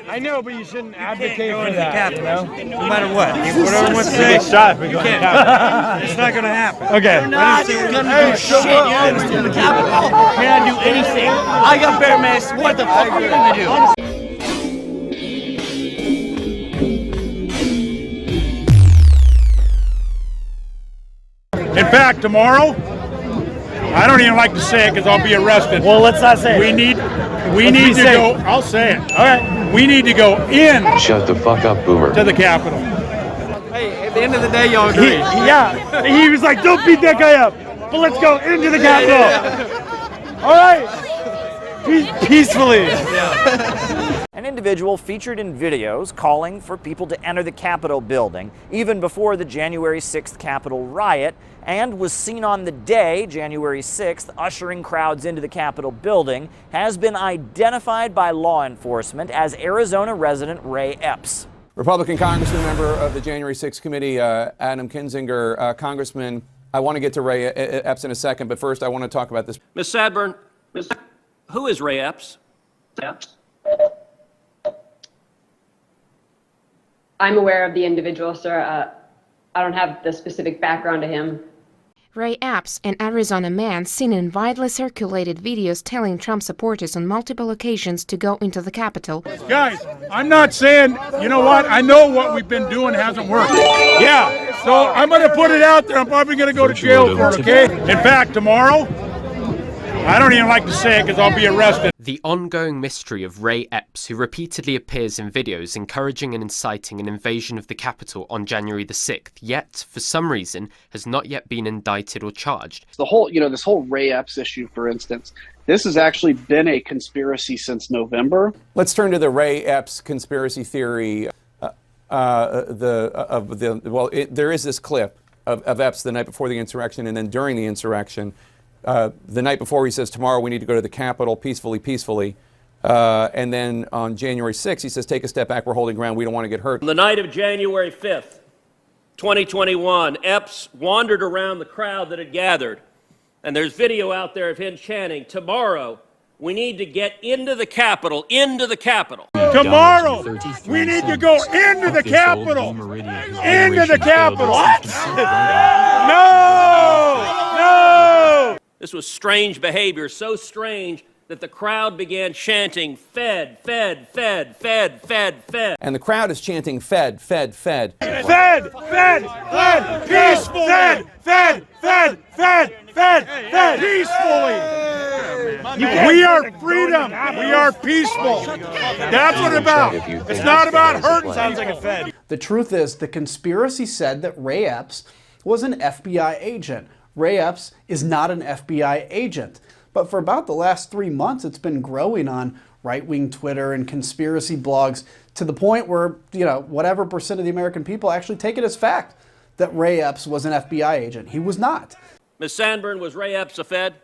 I know, but you shouldn't advocate for that, you know? No matter what. Whatever everyone wants to say. It's not going to happen. Okay. You're not gonna do shit in the Capitol. May not do anything. I got bear mace. What the fuck are you gonna do? In fact, tomorrow, I don't even like to say it because I'll be arrested. Well, let's not say it. We need to go. I'll say it. All right. We need to go in. Shut the fuck up, boomer. To the Capitol. Hey, at the end of the day, y'all agree. Yeah. He was like, don't beat that guy up, but let's go into the Capitol. All right. Peacefully. An individual featured in videos calling for people to enter the Capitol building even before the January 6th Capitol riot, and was seen on the day, January 6th, ushering crowds into the Capitol building, has been identified by law enforcement as Arizona resident Ray Epps. Republican Congressman, member of the January 6th committee, Adam Kinzinger. Congressman, I want to get to Ray Epps in a second, but first I want to talk about this. Ms. Sadburn, who is Ray Epps? I'm aware of the individual, sir. I don't have the specific background to him. Ray Epps, an Arizona man seen in widely circulated videos telling Trump supporters on multiple occasions to go into the Capitol. Guys, I'm not saying, you know what? I know what we've been doing hasn't worked. Yeah, so I'm going to put it out there. I'm probably going to go to jail for it, okay? In fact, tomorrow, I don't even like to say it because I'll be arrested. The ongoing mystery of Ray Epps, who repeatedly appears in videos encouraging and inciting an invasion of the Capitol on January the 6th, yet, for some reason, has not yet been indicted or charged. The whole, this whole Ray Epps issue, for instance, this has actually been a conspiracy since November. Let's turn to the Ray Epps conspiracy theory. There is this clip of Epps the night before the insurrection and then during the insurrection. The night before he says, tomorrow we need to go to the Capitol peacefully. And then on January 6th, he says, take a step back, we're holding ground, we don't want to get hurt. On the night of January 5th, 2021, Epps wandered around the crowd that had gathered. And there's video out there of him chanting, tomorrow we need to get into the Capitol, into the Capitol. Tomorrow we need to go into the Capitol, into the Capitol. What? No! This was strange behavior, so strange that the crowd began chanting, Fed, Fed, Fed, Fed, Fed, Fed. And the crowd is chanting, Fed, Fed, Fed. Fed, Fed, Fed, peaceful. Fed, Fed, Fed, Fed, Fed, Fed, peacefully. We are freedom. We are peaceful. That's what it's about. It's not about hurting. Sounds like a Fed. The truth is, the conspiracy said that Ray Epps was an FBI agent. Ray Epps is not an FBI agent. But for about the last 3 months, it's been growing on right-wing Twitter and conspiracy blogs to the point where, whatever percent of the American people actually take it as fact that Ray Epps was an FBI agent. He was not. Ms. Sandburn, was Ray Epps a Fed?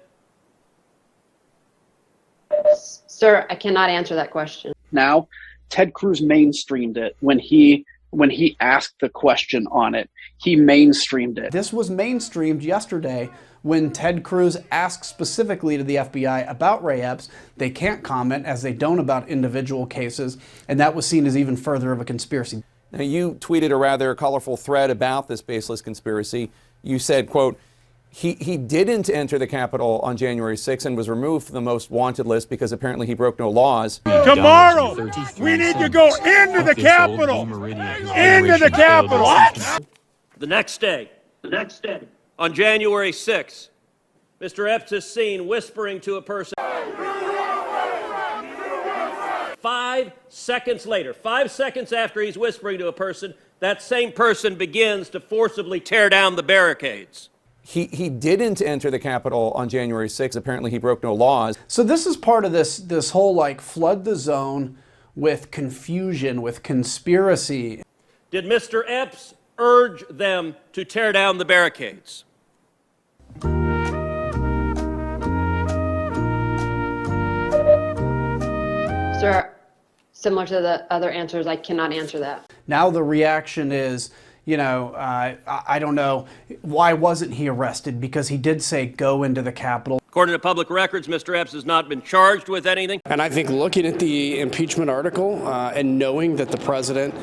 Sir, I cannot answer that question. Now, Ted Cruz mainstreamed it when he asked the question on it. He mainstreamed it. This was mainstreamed yesterday when Ted Cruz asked specifically to the FBI about Ray Epps. They can't comment, as they don't about individual cases, and that was seen as even further of a conspiracy. Now, you tweeted a rather colorful thread about this baseless conspiracy. You said, quote, he didn't enter the Capitol on January 6th and was removed from the most wanted list because apparently he broke no laws. Tomorrow, we need to go into the Capitol. Into the Capitol. What? The next day, on January 6th, Mr. Epps is seen whispering to a person. 5 seconds later, 5 seconds after he's whispering to a person, that same person begins to forcibly tear down the barricades. He didn't enter the Capitol on January 6th. Apparently he broke no laws. So this is part of this whole flood the zone with confusion, with conspiracy. Did Mr. Epps urge them to tear down the barricades? Sir, similar to the other answers, I cannot answer that. Now the reaction is, I don't know, why wasn't he arrested? Because he did say go into the Capitol. According to public records, Mr. Epps has not been charged with anything. And I think looking at the impeachment article and knowing that the president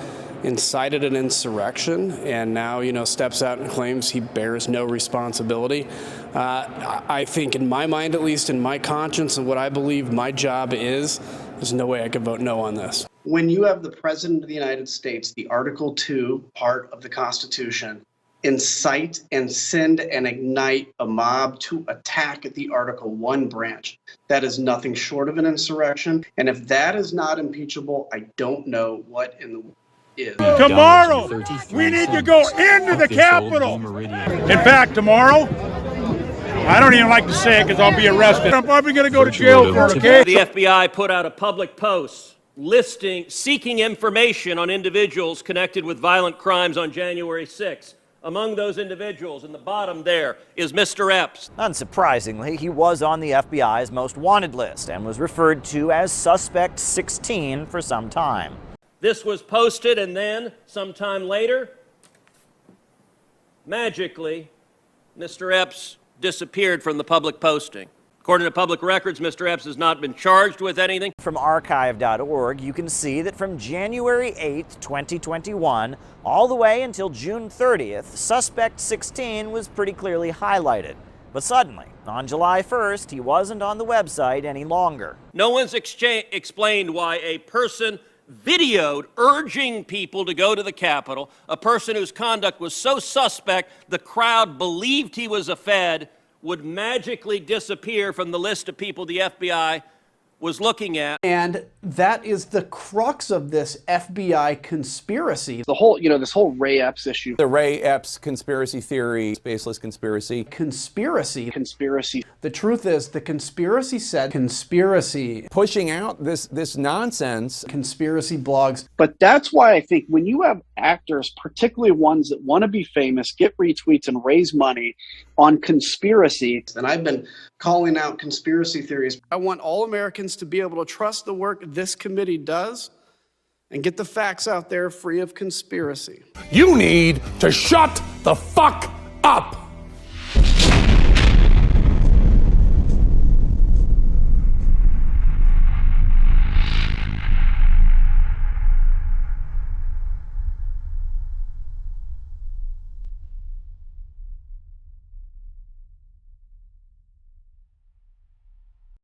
incited an insurrection and now, steps out and claims he bears no responsibility, I think in my mind, at least in my conscience and what I believe my job is, there's no way I could vote no on this. When you have the President of the United States, the Article 2 part of the Constitution, incite and send and ignite a mob to attack the Article 1 branch, that is nothing short of an insurrection. And if that is not impeachable, I don't know what in the world is. Tomorrow, we need to go into the Capitol. In fact, tomorrow, I don't even like to say it because I'll be arrested. I'm probably going to go to jail for it, okay? The FBI put out a public post seeking information on individuals connected with violent crimes on January 6th. Among those individuals, in the bottom there, is Mr. Epps. Unsurprisingly, he was on the FBI's most wanted list and was referred to as Suspect 16 for some time. This was posted, and then, sometime later, magically, Mr. Epps disappeared from the public posting. According to public records, Mr. Epps has not been charged with anything. From archive.org, you can see that from January 8th, 2021, all the way until June 30th, Suspect 16 was pretty clearly highlighted. But suddenly, on July 1st, he wasn't on the website any longer. No one's explained why a person videoed urging people to go to the Capitol, a person whose conduct was so suspect the crowd believed he was a Fed, would magically disappear from the list of people the FBI was looking at. And that is the crux of this FBI conspiracy. The whole, this whole Ray Epps issue. The Ray Epps conspiracy theory, baseless conspiracy. Conspiracy. Conspiracy. The truth is, the conspiracy said conspiracy. Pushing out this nonsense. Conspiracy blogs. But that's why I think when you have actors, particularly ones that want to be famous, get retweets and raise money on conspiracy, and I've been calling out conspiracy theories. I want all Americans to be able to trust the work this committee does and get the facts out there free of conspiracy. You need to shut the fuck up.